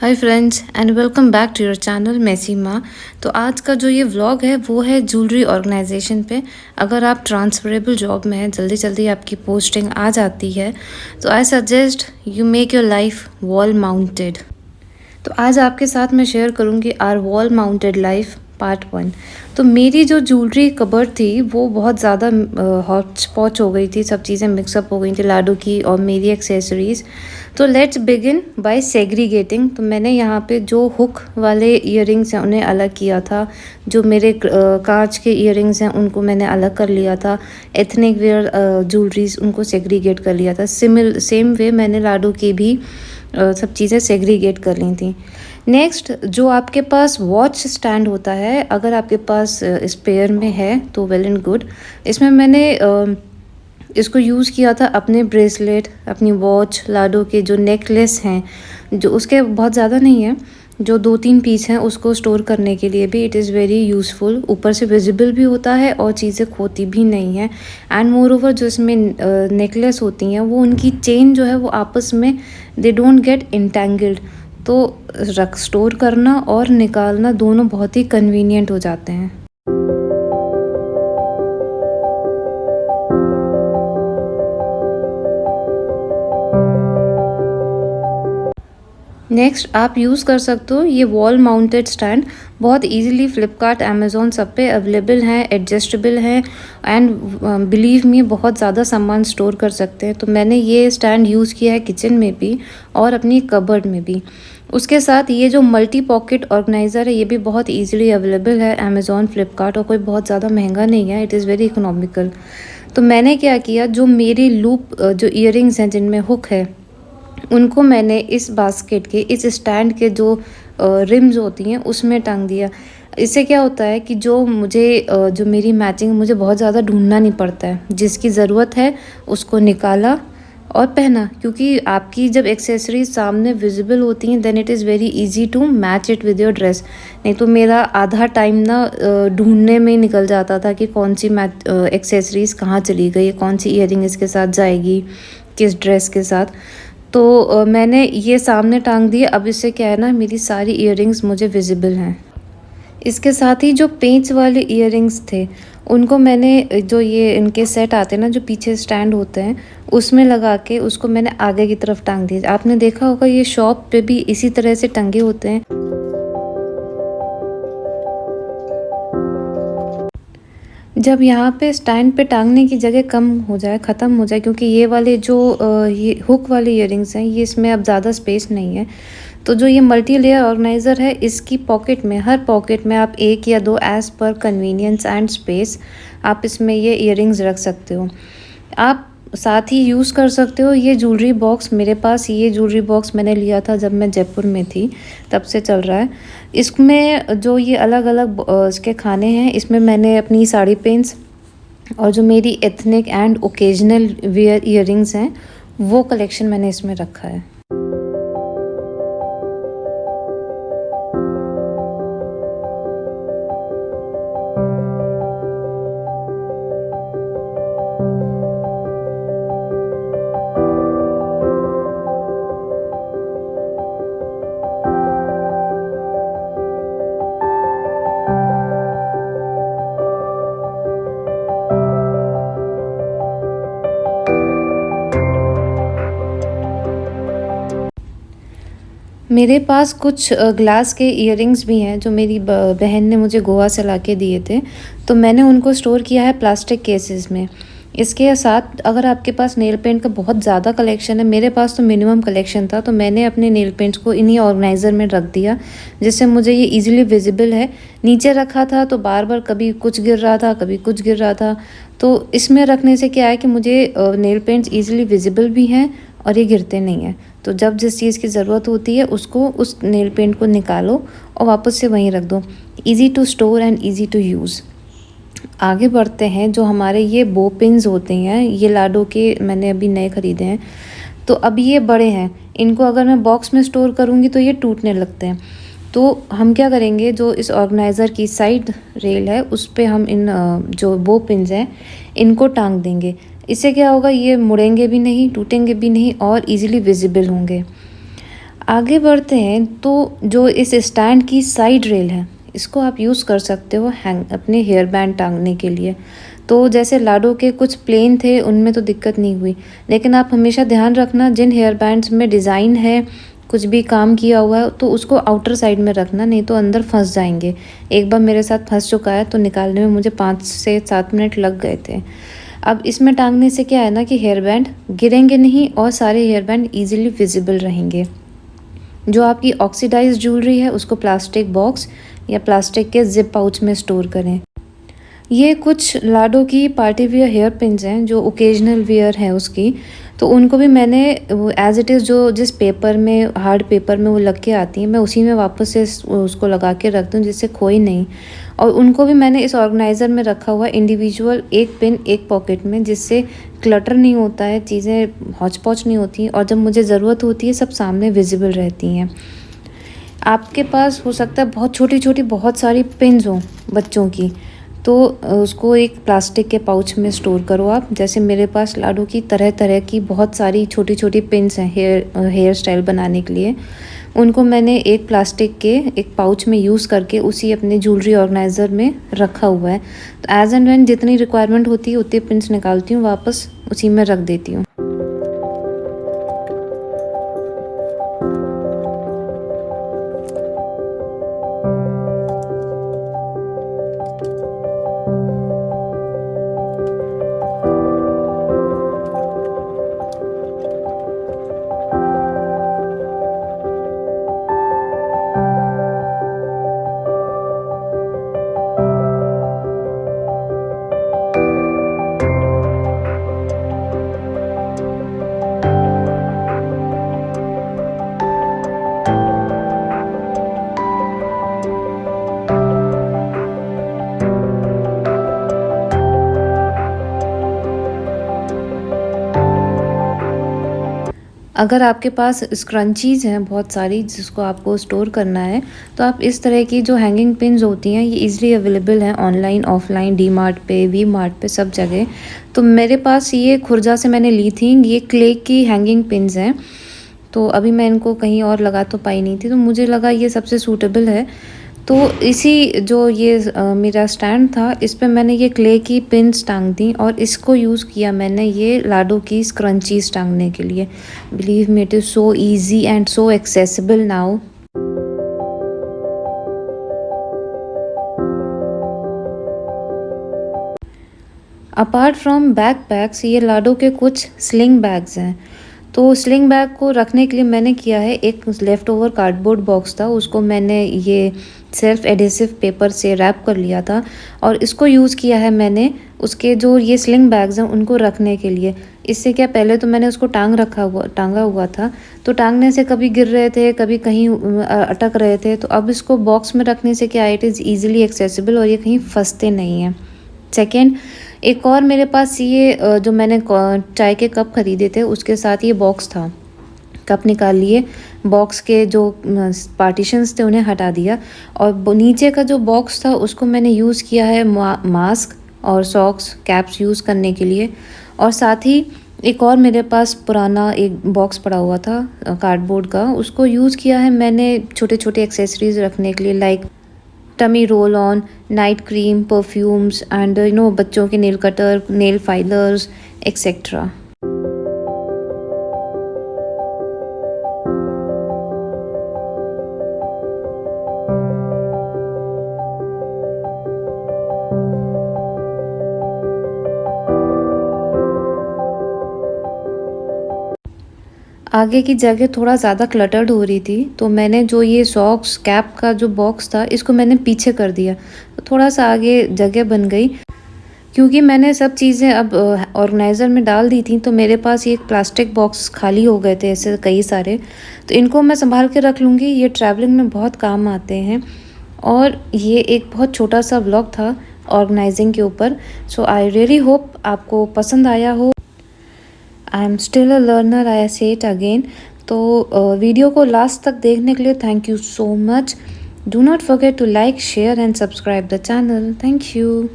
Hi friends and welcome back to your channel messy Maa. तो आज का जो ये व्लॉग है वो है ज्वेलरी ऑर्गेनाइजेशन पे। अगर आप ट्रांसफरेबल जॉब में हैं, जल्दी जल्दी आपकी पोस्टिंग आ जाती है, तो I suggest you make your life wall mounted. तो आज आपके साथ मैं शेयर करूंगी our wall mounted life part 1। तो मेरी जो ज्वेलरी कबर्ड थी वो बहुत ज़्यादा हॉच पॉच हो गई थी, सब चीज़ें मिक्सअप हो गई थी, लाडू की और मेरी एक्सेसरीज़। तो लेट्स बिगिन बाय सेग्रीगेटिंग। तो मैंने यहाँ पे जो हुक वाले इयररिंग्स हैं उन्हें अलग किया था, जो मेरे कांच के इयररिंग्स हैं उनको मैंने अलग कर लिया था, एथनिक वेयर ज्वेलरीज उनको सेग्रीगेट कर लिया था। सेम वे मैंने लाडू की भी सब चीज़ें सेग्रीगेट कर ली थी। नेक्स्ट, जो आपके पास वॉच स्टैंड होता है, अगर आपके पास स्पेयर में है तो वेल एंड गुड। इसमें मैंने इसको यूज़ किया था अपने ब्रेसलेट, अपनी वॉच, लाडो के जो नेकलेस हैं, जो उसके बहुत ज़्यादा नहीं है, जो 2-3 पीस हैं उसको स्टोर करने के लिए भी इट इज़ वेरी यूज़फुल। ऊपर से विजिबल भी होता है और चीज़ें खोती भी नहीं हैं। एंड मोर ओवर जो इसमें नेकलेस होती हैं वो उनकी चेन जो है वो आपस में दे डोंट गेट इंटेंगल्ड। तो स्टोर करना और निकालना दोनों बहुत ही कन्वीनियंट हो जाते हैं। नेक्स्ट, आप यूज़ कर सकते हो ये वॉल माउंटेड स्टैंड। बहुत इजीली फ्लिपकार्ट, अमेज़ॉन सब पे अवेलेबल हैं, एडजस्टेबल हैं एंड बिलीव मी बहुत ज़्यादा सामान स्टोर कर सकते हैं। तो मैंने ये स्टैंड यूज़ किया है किचन में भी और अपनी कबर्ड में भी। उसके साथ ये जो मल्टी पॉकेट ऑर्गेनाइज़र है ये भी बहुत ईजिली अवेलेबल है अमेज़ॉन, फ्लिपकार्ट, और कोई बहुत ज़्यादा महंगा नहीं है, इट इज़ वेरी इकोनॉमिकल। तो मैंने क्या किया, जो मेरी लूप जो इयररिंग्स हैं जिनमें हुक है उनको मैंने इस बास्केट के, इस स्टैंड के जो रिम्स होती हैं उसमें टांग दिया। इससे क्या होता है कि जो मुझे जो मेरी मैचिंग मुझे बहुत ज़्यादा ढूंढना नहीं पड़ता है, जिसकी ज़रूरत है उसको निकाला और पहना। क्योंकि आपकी जब एक्सेसरीज सामने विजिबल होती हैं then it is very easy to match it with your dress. नहीं तो मेरा आधा टाइम ना ढूंढने में निकल जाता था कि कौन सी एक्सेसरीज कहाँ चली गई, कौन सी ईयरिंग इसके साथ जाएगी, किस ड्रेस के साथ। तो मैंने ये सामने टांग दिए। अब इससे क्या है ना, मेरी सारी इयररिंग्स मुझे विजिबल हैं। इसके साथ ही जो पेंच वाले इयररिंग्स थे उनको मैंने, जो ये इनके सेट आते हैं ना जो पीछे स्टैंड होते हैं, उसमें लगा के उसको मैंने आगे की तरफ टांग दिया। आपने देखा होगा ये शॉप पे भी इसी तरह से टंगे होते हैं। जब यहाँ पे स्टैंड पे टांगने की जगह कम हो जाए, ख़त्म हो जाए, क्योंकि ये वाले जो ये हुक वाले इयररिंग्स हैं ये इसमें अब ज़्यादा स्पेस नहीं है, तो जो ये मल्टी लेयर ऑर्गेनाइज़र है इसकी पॉकेट में, हर पॉकेट में आप 1 या 2 as per convenience and space आप इसमें ये इयररिंग्स रख सकते हो। आप साथ ही यूज़ कर सकते हो ये ज्वेलरी बॉक्स। मेरे पास ये ज्वेलरी बॉक्स मैंने लिया था जब मैं जयपुर में थी, तब से चल रहा है। इसमें जो ये अलग अलग इसके खाने हैं, इसमें मैंने अपनी साड़ी पिन्स और जो मेरी ethnic and occasional wear earrings हैं वो कलेक्शन मैंने इसमें रखा है। मेरे पास कुछ ग्लास के इयररिंग्स भी हैं जो मेरी बहन ने मुझे गोवा से ला के दिए थे, तो मैंने उनको स्टोर किया है प्लास्टिक केसेस में। इसके साथ अगर आपके पास नेल पेंट का बहुत ज़्यादा कलेक्शन है, मेरे पास तो मिनिमम कलेक्शन था, तो मैंने अपने नेल पेंट्स को इन्हीं ऑर्गेनाइज़र में रख दिया, जिससे मुझे ये इजीली विजिबल है। नीचे रखा था तो बार बार कभी कुछ गिर रहा था, कभी कुछ गिर रहा था, तो इसमें रखने से क्या है कि मुझे नेल पेंट्स ईजिली विजिबल भी हैं और ये गिरते नहीं हैं। तो जब जिस चीज़ की ज़रूरत होती है उसको, उस नेल पेंट को निकालो और वापस से वहीं रख दो। Easy to store and easy to use. आगे बढ़ते हैं। जो हमारे ये बो पिन्स होते हैं, ये लाडो के मैंने अभी नए ख़रीदे हैं, तो अब ये बड़े हैं, इनको अगर मैं बॉक्स में स्टोर करूँगी तो ये टूटने लगते हैं। तो हम क्या करेंगे, जो इस ऑर्गेनाइज़र की साइड रेल है उस पे हम इन जो बो पिन्स हैं इनको टांग देंगे। इससे क्या होगा, ये मुड़ेंगे भी नहीं, टूटेंगे भी नहीं और इजीली विजिबल होंगे। आगे बढ़ते हैं तो जो इस स्टैंड की साइड रेल है, इसको आप यूज़ कर सकते हो अपने हेयर बैंड टांगने के लिए। तो जैसे लाडो के कुछ प्लेन थे, उनमें तो दिक्कत नहीं हुई, लेकिन आप हमेशा ध्यान रखना जिन हेयर बैंड्स में डिज़ाइन है, कुछ भी काम किया हुआ है, तो उसको आउटर साइड में रखना, नहीं तो अंदर फंस जाएंगे। एक बार मेरे साथ फंस चुका है, तो निकालने में मुझे 5 से 7 मिनट लग गए थे। अब इसमें टांगने से क्या है ना कि हेयर बैंड गिरेंगे नहीं और सारे हेयर बैंड ईजिली विजिबल रहेंगे। जो आपकी ऑक्सीडाइज्ड ज्वेलरी है उसको प्लास्टिक बॉक्स या प्लास्टिक के जिप पाउच में स्टोर करें। ये कुछ लाडो की पार्टी वियर हेयर पिन्स हैं जो ओकेजनल वियर है उसकी, तो उनको भी मैंने एज़ इट इज़ जो जिस पेपर में हार्ड पेपर में वो लग के आती हैं, मैं उसी में वापस से उसको लगा के रख दूँ जिससे खोए नहीं। और उनको भी मैंने इस ऑर्गेनाइज़र में रखा हुआ है इंडिविजुअल, एक पिन एक पॉकेट में, जिससे क्लटर नहीं होता है, चीज़ें हौच पौच नहीं होती और जब मुझे ज़रूरत होती है सब सामने विजिबल रहती हैं। आपके पास हो सकता है बहुत छोटी छोटी बहुत सारी पिन्स हों बच्चों की, तो उसको एक प्लास्टिक के पाउच में स्टोर करो आप। जैसे मेरे पास लाडो की तरह तरह की बहुत सारी छोटी छोटी पिन्स हैं हेयर स्टाइल बनाने के लिए, उनको मैंने एक प्लास्टिक के एक पाउच में यूज़ करके उसी अपने ज्वेलरी ऑर्गेनाइज़र में रखा हुआ है। तो एज़ एंड व्हेन जितनी रिक्वायरमेंट होती है उतनी पिन्स निकालती हूँ, वापस उसी में रख देती हूँ। अगर आपके पास स्क्रंचीज़ हैं बहुत सारी जिसको आपको स्टोर करना है, तो आप इस तरह की जो हैंगिंग पिन्स होती हैं ये ईज़िली अवेलेबल हैं ऑनलाइन, ऑफलाइन, डी मार्ट पे, वी मार्ट पे, सब जगह। तो मेरे पास ये खुर्जा से मैंने ली थी, ये क्ले की हैंगिंग पिन्स हैं। तो अभी मैं इनको कहीं और लगा तो पाई नहीं थी, तो मुझे लगा ये सबसे सूटेबल है। तो इसी जो ये मेरा स्टैंड था, इस पे मैंने ये क्ले की पिन्स टांग दी और इसको यूज़ किया मैंने ये लाडो की स्क्रंचीज़ टांगने के लिए। Believe me, it is so easy and so accessible now. Apart from backpacks, ये लाडो के कुछ स्लिंग बैग्स हैं। तो स्लिंग बैग को रखने के लिए मैंने किया है, एक लेफ़्ट ओवर कार्डबोर्ड बॉक्स था, उसको मैंने ये सेल्फ एडेसिव पेपर से रैप कर लिया था और इसको यूज़ किया है मैंने उसके जो ये स्लिंग बैग्स हैं उनको रखने के लिए। इससे क्या, पहले तो मैंने उसको टांगा हुआ था, तो टांगने से कभी गिर रहे थे, कभी कहीं अटक रहे थे। तो अब इसको बॉक्स में रखने से क्या, इट इज़ ईज़िली एक्सेसिबल और ये कहीं फंसते नहीं हैं। सेकेंड, एक और मेरे पास ये जो मैंने चाय के कप ख़रीदे थे उसके साथ ये बॉक्स था। कप निकाल लिए, बॉक्स के जो पार्टीशंस थे उन्हें हटा दिया और नीचे का जो बॉक्स था उसको मैंने यूज़ किया है मास्क और सॉक्स, कैप्स यूज़ करने के लिए। और साथ ही एक और मेरे पास पुराना एक बॉक्स पड़ा हुआ था कार्डबोर्ड का, उसको यूज़ किया है मैंने छोटे छोटे एक्सेसरीज़ रखने के लिए, like tummy roll on, night cream, perfumes and बच्चों के nail cutter, nail filers etcetera. आगे की जगह थोड़ा ज़्यादा क्लटर्ड हो रही थी, तो मैंने जो ये सॉक्स कैप का जो बॉक्स था इसको मैंने पीछे कर दिया, तो थोड़ा सा आगे जगह बन गई। क्योंकि मैंने सब चीज़ें अब ऑर्गेनाइज़र में डाल दी थी, तो मेरे पास ये एक प्लास्टिक बॉक्स खाली हो गए थे ऐसे कई सारे, तो इनको मैं संभाल के रख लूँगी, ये ट्रैवलिंग में बहुत काम आते हैं। और ये एक बहुत छोटा सा व्लॉग था ऑर्गेनाइजिंग के ऊपर। सो आई रियली होप आपको पसंद आया हो। I am still a learner, I say it again. तो वीडियो को लास्ट तक देखने के लिए thank you so much. Do not forget to like, share and subscribe the channel. Thank you.